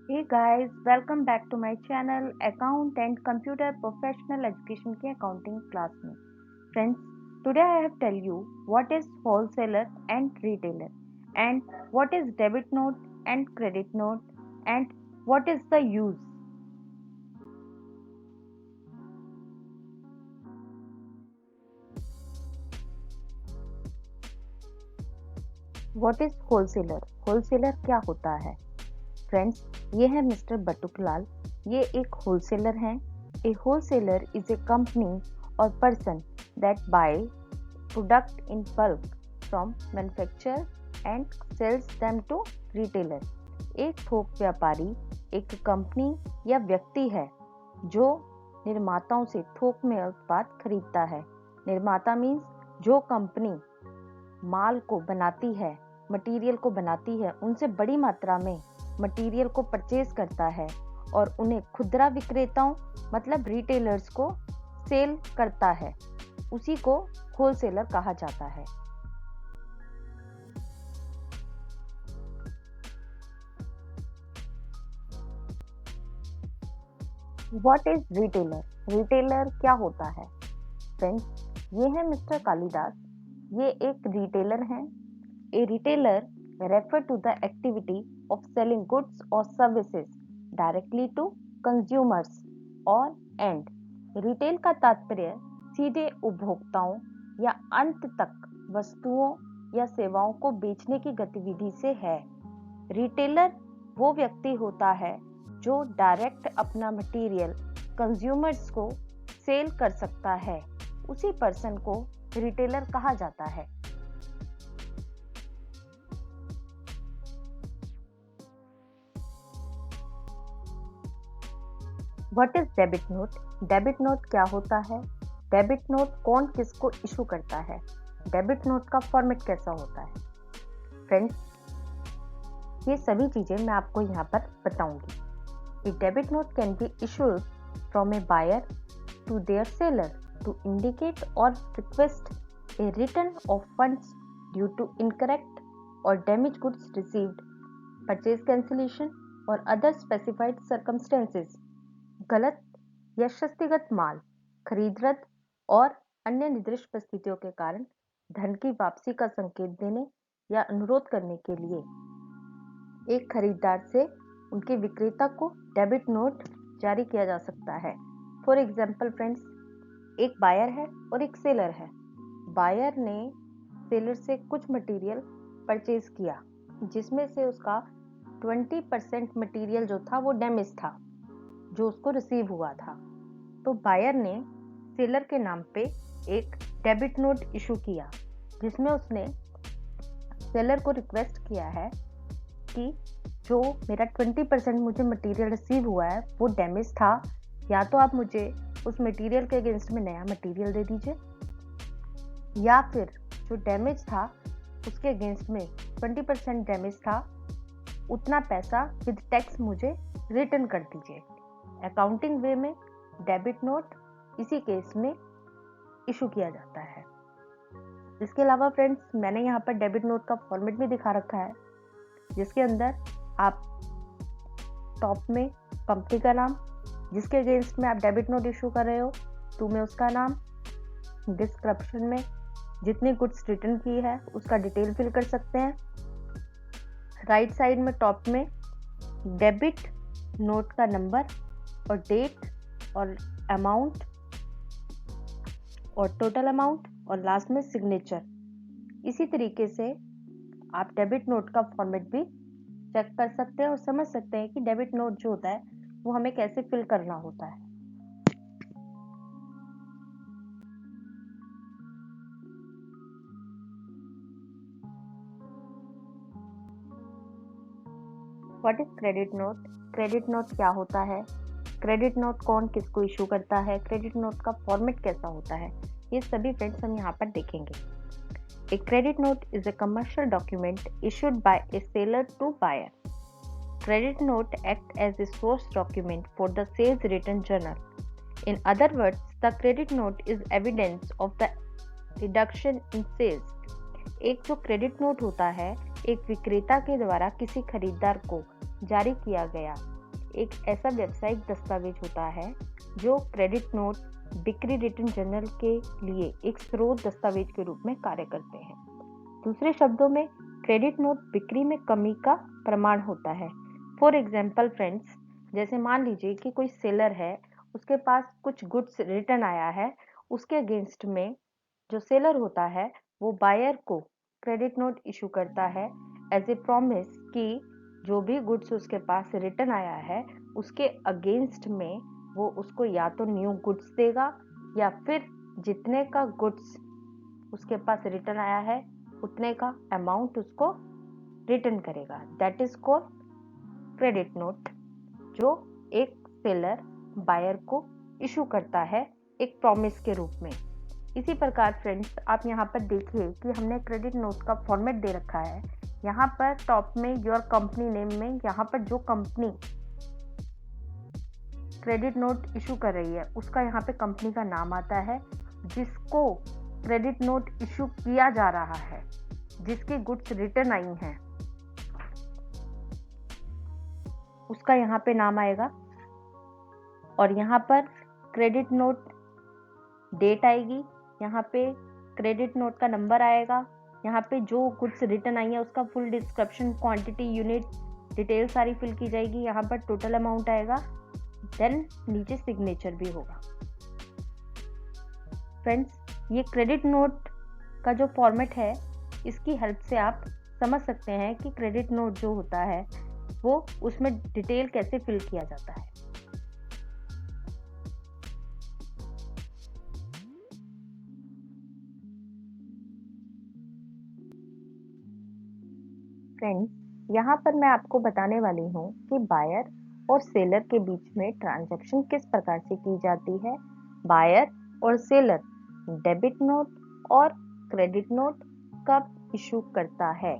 Hey guys, welcome back to my channel Account and Computer Professional Education के accounting class में. Friends, today I have tell you what is wholesaler and retailer and what is debit note and credit note and what is the use. What is wholesaler? Wholesaler क्या होता है? Friends, ये है mister बटुकलाल. ये एक wholesaler हैं. A wholesaler is a company or person that buy product in bulk from manufacturer and sells them to retailer. एक थोक व्यापारी एक कंपनी या व्यक्ति है जो निर्माताओं से थोक में उत्पाद खरीदता है. निर्माता मीन्स जो कंपनी माल को बनाती है, मटेरियल को बनाती है, उनसे बड़ी मात्रा में मटेरियल को परचेज करता है और उन्हें खुदरा विक्रेताओं मतलब रिटेलर्स को सेल करता है. उसी को होलसेलर कहा जाता है. What is retailer? रिटेलर क्या होता है? फ्रेंड्स, ये है मिस्टर कालिदास. ये एक रिटेलर हैं. ए retailer refer to the activity of selling goods or services directly to consumers or end. Retail का तात्पर्य सीधे उपभोक्ताओं या अंत तक वस्तुओं या सेवाओं को बेचने की गतिविधि से है. रिटेलर वो व्यक्ति होता है जो डायरेक्ट अपना मटेरियल कंज्यूमर्स को सेल कर सकता है. उसी पर्सन को रिटेलर कहा जाता है. What is debit note? Debit note क्या होता है? डेबिट नोट कौन किसको इशू करता है? डेबिट नोट का फॉर्मेट कैसा होता है? फ्रेंड्स, ये सभी चीजें मैं आपको यहाँ पर बताऊंगी. A debit note can be issued from a buyer to their seller to indicate or request a return of funds due to incorrect or damage goods received, purchase cancellation or other specified circumstances. गलत या क्षतिगत माल, खरीद रद्द और अन्य निर्दिष्ट परिस्थितियों के कारण धन की वापसी का संकेत देने या अनुरोध करने के लिए एक खरीदार से उनके विक्रेता को डेबिट नोट जारी किया जा सकता है. फॉर एग्जाम्पल फ्रेंड्स, एक बायर है और एक सेलर है. बायर ने सेलर से कुछ मटेरियल परचेज किया जिसमें से उसका 20% मटेरियल जो था वो डैमेज था जो उसको रिसीव हुआ था. तो बायर ने सेलर के नाम पे एक डेबिट नोट इशू किया जिसमें उसने सेलर को रिक्वेस्ट किया है कि जो मेरा 20% मुझे मटेरियल रिसीव हुआ है वो डैमेज था, या तो आप मुझे उस मटेरियल के अगेंस्ट में नया मटेरियल दे दीजिए, या फिर जो डैमेज था उसके अगेंस्ट में 20% डैमेज था उतना पैसा विद टैक्स मुझे रिटर्न कर दीजिए. अकाउंटिंग वे में डेबिट नोट इसी केस में इशू किया जाता है. इसके अलावा फ्रेंड्स, मैंने यहाँ पर डेबिट नोट का फॉर्मेट भी दिखा रखा है जिसके अंदर आप टॉप में कंपनी का नाम जिसके अगेंस्ट में आप डेबिट नोट इशू कर रहे हो, टू में उसका नाम, डिस्क्रिप्शन में जितनी गुड्स रिटर्न की है उसका डिटेल फिल कर सकते हैं. राइट साइड में टॉप में डेबिट नोट का नंबर और डेट और अमाउंट और टोटल अमाउंट और लास्ट में सिग्नेचर. इसी तरीके से आप डेबिट नोट का फॉर्मेट भी चेक कर सकते हैं और समझ सकते हैं कि डेबिट नोट जो होता है वो हमें कैसे फिल करना होता है. What is credit note? Credit note क्या होता है? क्रेडिट नोट कौन किसको इशू करता है? क्रेडिट नोट का फॉर्मेट कैसा होता है? ये सभी फ्रेंड्स हम यहाँ पर देखेंगे. A credit note is a commercial document issued by a seller to buyer. Credit note act as a source document for the sales return journal. In other words, the credit note is evidence of the reduction in sales. एक जो credit note होता है एक विक्रेता के द्वारा किसी खरीदार को जारी किया गया एक ऐसा व्यावसायिक दस्तावेज होता है जो क्रेडिट नोट बिक्री रिटर्न जर्नल के लिए एक स्रोत दस्तावेज के रूप में कार्य करते हैं। दूसरे शब्दों में क्रेडिट नोट बिक्री में कमी का प्रमाण होता है। फॉर एग्जाम्पल फ्रेंड्स, जैसे मान लीजिए कि कोई सेलर है, उसके पास कुछ गुड्स रिटर्न आया है, उसके अगेंस्ट में जो सेलर होता है वो बायर को क्रेडिट नोट इशू करता है एज ए प्रॉमिस कि जो भी गुड्स उसके पास रिटर्न आया है उसके अगेंस्ट में वो उसको या तो न्यू गुड्स देगा या फिर जितने का गुड्स उसके पास रिटर्न आया है उतने का अमाउंट उसको रिटर्न करेगा। That is called credit note, जो एक सेलर बायर को इशू करता है एक प्रॉमिस के रूप में। इसी प्रकार फ्रेंड्स, आप यहाँ पर देखिए कि हमने क्रेडिट नोट का फॉर्मेट दे रखा है। यहाँ पर टॉप में योर कंपनी नेम में यहाँ पर जो कंपनी क्रेडिट नोट इशू कर रही है उसका यहाँ पे कंपनी का नाम आता है, जिसको क्रेडिट नोट इशू किया जा रहा है, जिसकी गुड्स रिटर्न आई हैं उसका यहाँ पे नाम आएगा, और यहाँ पर क्रेडिट नोट डेट आएगी, यहाँ पे क्रेडिट नोट का नंबर आएगा, यहाँ पे जो गुड्स रिटर्न आई है उसका full description, quantity, unit, detail सारी फिल की जाएगी, यहाँ पर टोटल अमाउंट आएगा, देन नीचे सिग्नेचर भी होगा। फ्रेंड्स, ये क्रेडिट नोट का जो फॉर्मेट है इसकी हेल्प से आप समझ सकते हैं कि क्रेडिट नोट जो होता है वो उसमें डिटेल कैसे फिल किया जाता है। फ्रेंड्स, यहाँ पर मैं आपको बताने वाली हूँ कि बायर और सेलर के बीच में ट्रांजैक्शन किस प्रकार से की जाती है। बायर और सेलर डेबिट नोट और क्रेडिट नोट कब इशू करता है।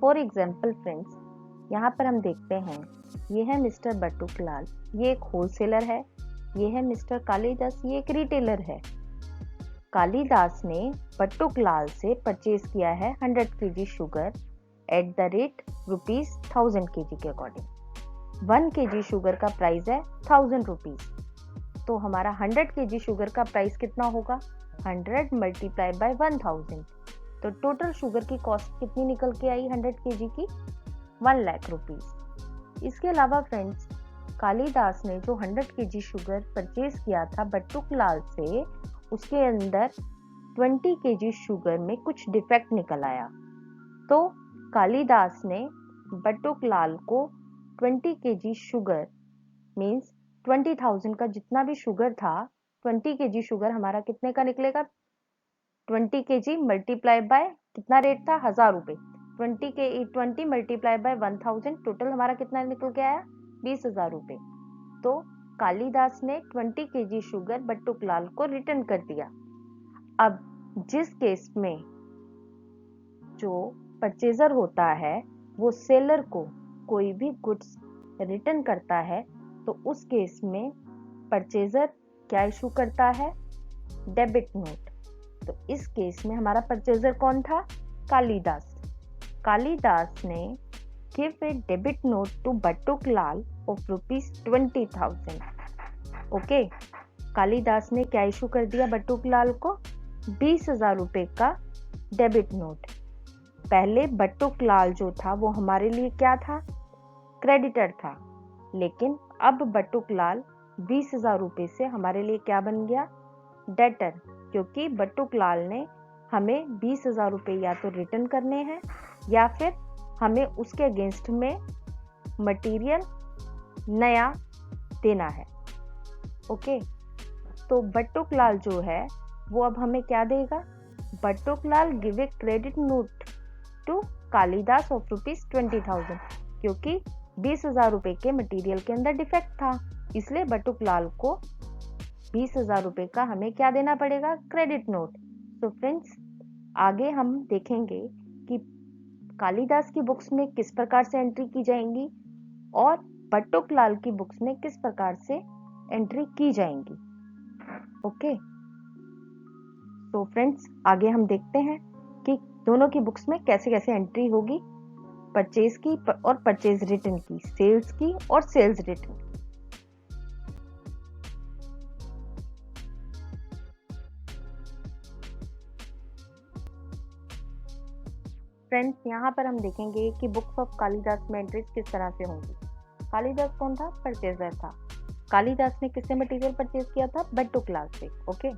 फॉर एग्जाम्पल फ्रेंड्स, यहाँ पर हम देखते हैं, ये है मिस्टर बटुकलाल, ये एक होलसेलर है, ये है मिस्टर कालिदास, ये एक रिटेलर है। कालिदास ने बटुकलाल से परचेज किया है 100 kg sugar eight the rate ₹1000 kg के अकॉर्डिंग। 1 kg शुगर का प्राइस है 1000 रुपीज, तो हमारा 100 kg शुगर का प्राइस कितना होगा, 100 मल्टीप्लाई बाय 1000, तो टोटल शुगर की कॉस्ट कितनी निकल के आई 100 kg की, 1 लाख रुपीज। इसके अलावा फ्रेंड्स, कालिदास ने जो 100 kg शुगर परचेज किया था बटुकलाल से, उसके अंदर 20 kg शुगर में कुछ डिफेक्ट निकल आया, तो कालिदास ने बटुकलाल को 20 kg शुगर मीन्स 20,000 का जितना भी शुगर था, 20 kg शुगर हमारा कितने का निकलेगा, 20 kg मल्टीप्लाई बाय कितना रेट था, 1000 रुपए, 20 मल्टीप्लाई बाय 1000, टोटल हमारा कितना निकल के आया, 20,000 रुपए। तो कालिदास ने 20 kg शुगर बटुकलाल को रिटर्न कर दिया। अब जिस केस में जो परचेजर होता है वो सेलर को कोई भी गुड्स रिटर्न करता है, तो उस केस में परचेजर क्या इशू करता है, डेबिट नोट। तो इस केस में हमारा परचेजर कौन था, कालिदास। कालिदास ने give a debit note to Batuklal of ₹20,000। Okay, Kalidas ने क्या इशू कर दिया बटुकलाल को, 20,000 रुपए का डेबिट नोट। पहले बटुकलाल जो था वो हमारे लिए क्या था, क्रेडिटर था, लेकिन अब बटुकलाल 20,000 रुपए से हमारे लिए क्या बन गया, डेटर, क्योंकि बटुकलाल ने हमें 20,000 रुपए या तो रिटर्न करने हैं या फिर हमें उसके अगेंस्ट में मटेरियल नया देना है। ओके, तो बटुकलाल जो है वो अब हमें क्या देगा, Batuklal give a credit note to Kalidas of ₹20,000, क्योंकि 20,000 रुपए के मटेरियल के अंदर डिफेक्ट था, इसलिए बटुकलाल को 20,000 रुपए का हमें क्या देना पड़ेगा, क्रेडिट नोट। तो फ्रेंड्स, आगे हम देखेंगे कि कालिदास की बुक्स में किस प्रकार से एंट्री की जाएंगी और बटुकलाल की बुक्स में किस प्रकार से एंट्री की जाएंगी। ओके, तो फ्रेंड्स, आगे हम देखते हैं कि दोनों की बुक्स में कैसे कैसे एंट्री होगी परचेज की और परचेज रिटर्न की, सेल्स की और सेल्स रिटर्न की। फ्रेंड्स, यहाँ पर हम देखेंगे कि बुक्स ऑफ कालिदास में एंट्रीज किस तरह से होंगी। कालिदास कौन था? परचेजर था। कालिदास ने किससे मटेरियल परचेज किया था? बट्टुकलाल से। ओके,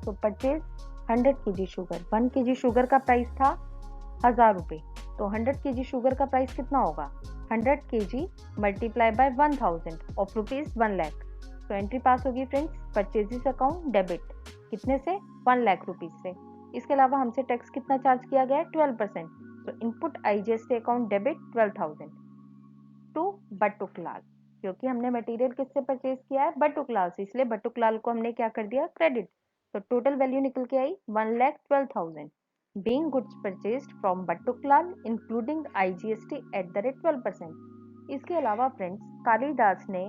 तो purchase 100 kg sugar. 1 kg sugar का प्राइस था 1000 रुपये, तो 100 kg शुगर का प्राइस कितना होगा? 100 kg multiply by 1000 of rupees 1 lakh. तो एंट्री पास होगी फ्रेंड्स, परचेजेस अकाउंट डेबिट, कितने से? 1 लाख रुपीज से। इसके अलावा हमसे टैक्स कितना चार्ज किया गया है? 12%। तो input IGST account debit 12,000 to Battuklal, क्योंकि हमने मटेरियल किससे परचेज किया है? बट्टुकलाल से, इसलिए बट्टुकलाल को हमने क्या कर दिया? क्रेडिट। तो टोटल वैल्यू निकल के आई 1,12,000 being goods purchased from Battuklal including IGST at the rate 12%। इसके अलावा फ्रेंड्स, कालिदास ने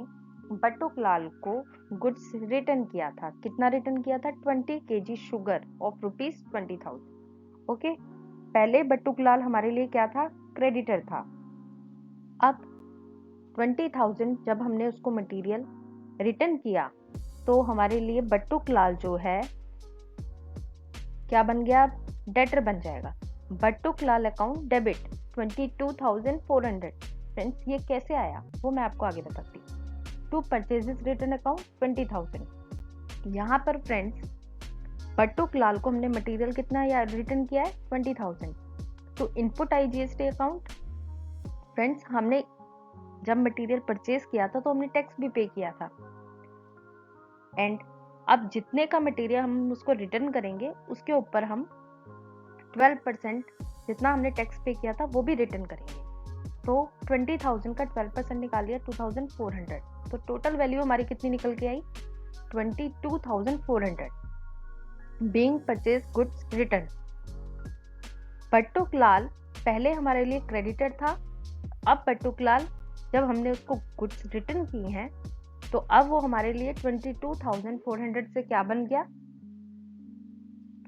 बट्टुकलाल को गुड्स रिटर्न किया था। कितना रिटर्न किया था? 20 kg sugar of rupees 20,000। Okay, पहले बट्टुकलाल हमारे लिए क्या था? क्रेडिटर था। अब 20,000 जब हमने उसको मटेरियल रिटर्न किया तो हमारे लिए बट्टुकलाल जो है क्या बन गया? डेटर बन जाएगा। बट्टुकलाल अकाउंट डेबिट 22,400। फ्रेंड्स, ये कैसे आया वो मैं आपको आगे बताती हूँ। To purchases return account 20,000। यहाँ पर फ्रेंड्स, बट्टुकलाल को हमने मटेरियल कितना या रिटर्न किया है? 20,000। तो इनपुट आईजीएसटी अकाउंट, फ्रेंड्स हमने जब मटेरियल परचेज किया था तो हमने टैक्स भी पे किया था, एंड अब जितने का मटेरियल हम उसको रिटर्न करेंगे उसके ऊपर हम 12% जितना हमने टैक्स पे किया था वो भी रिटर्न करेंगे। तो 20,000 का 12% निकालिए 2,400, तो टोटल वैल्यू हमारी कितनी निकल के आई? 22,400 बीइंग परचेज गुड्स रिटर्न। बट्टुकलाल पहले हमारे लिए क्रेडिटर था। अब बट्टुकलाल जब हमने उसको गुड्स रिटर्न किए हैं तो अब वो हमारे लिए 22,400 से क्या बन गया?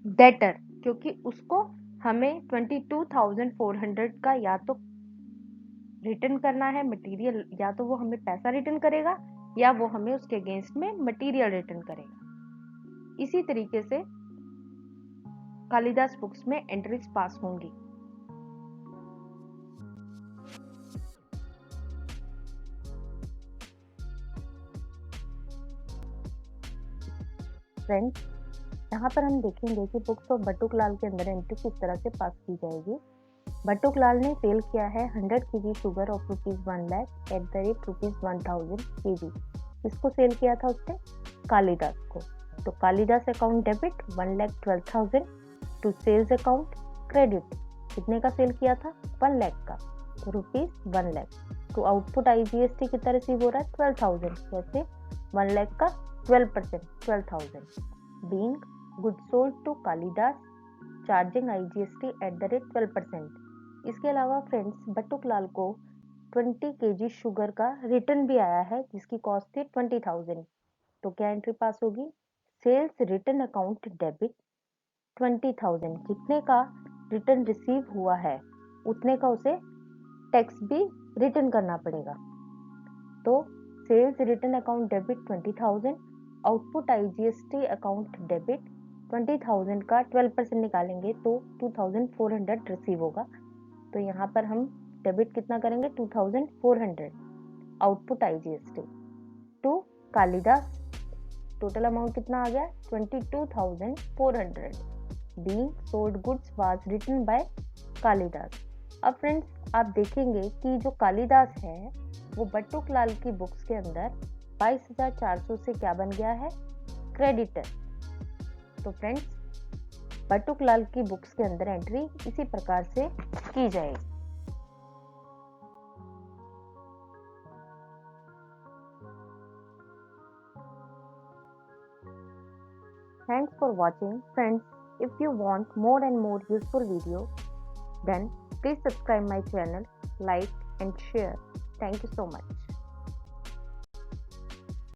डेटर, क्योंकि उसको हमें 22,400 का या तो रिटर्न करना है मटेरियल, या तो वो हमें पैसा रिटर्न करेगा या वो हमें उसके अगेंस्ट में मटेरियल रिटर्न करेगा। इसी तरीके से कालिदास बुक्स में एंट्रीज पास होंगी। फ्रेंड्स, यहाँ पर हम देखेंगे कि बुक्स ऑफ बट्टुकलाल के अंदर एंट्री किस तरह से पास की जाएगी। बट्टुकलाल ने सेल किया है 100 kg sugar of rupees 1 lakh at the rate rupees 1,000 kg। इसको सेल किया था उसने? कालिदास को। तो Kalidas account debit 1,12,000 to sales account credit. कितने का सेल किया था? 1 लाख का, तो रुपीज 1 लाख। तो आउटपुट आईजीएसटी कितना रिसीव हो रहा है? 12,000। कैसे? 1 लाख का 12%, 12,000 being goods sold to Kalidas charging IGST at the rate 12%। इसके अलावा फ्रेंड्स, बट्टुकलाल को 20 kg शुगर का रिटर्न भी आया है जिसकी कॉस्ट थी 20,000। तो क्या एंट्री पास होगी? Sales return account debit 20,000। जितने का रिटर्न रिसीव हुआ है उतने का उसे टैक्स भी रिटर्न करना पड़ेगा। तो sales return account debit 20,000, output IGST account debit 20,000 का 12% निकालेंगे तो 2,400 रिसीव होगा। तो यहाँ पर हम डेबिट कितना करेंगे? 2,400 output IGST to Kalidas. Total amount कितना आ गया? 22,400 being sold goods was return by Kalidas. अब फ्रेंड्स, आप देखेंगे कि जो कालिदास है वो बट्टुकलाल की बुक्स के अंदर 22,400 से क्या बन गया है? क्रेडिटर। तो फ्रेंड्स, बट्टुकलाल की बुक्स के अंदर एंट्री इसी प्रकार से की जाएगी। Thanks for watching. Friends, if you want more and more useful video, then please subscribe my channel, like and share. Thank you so much.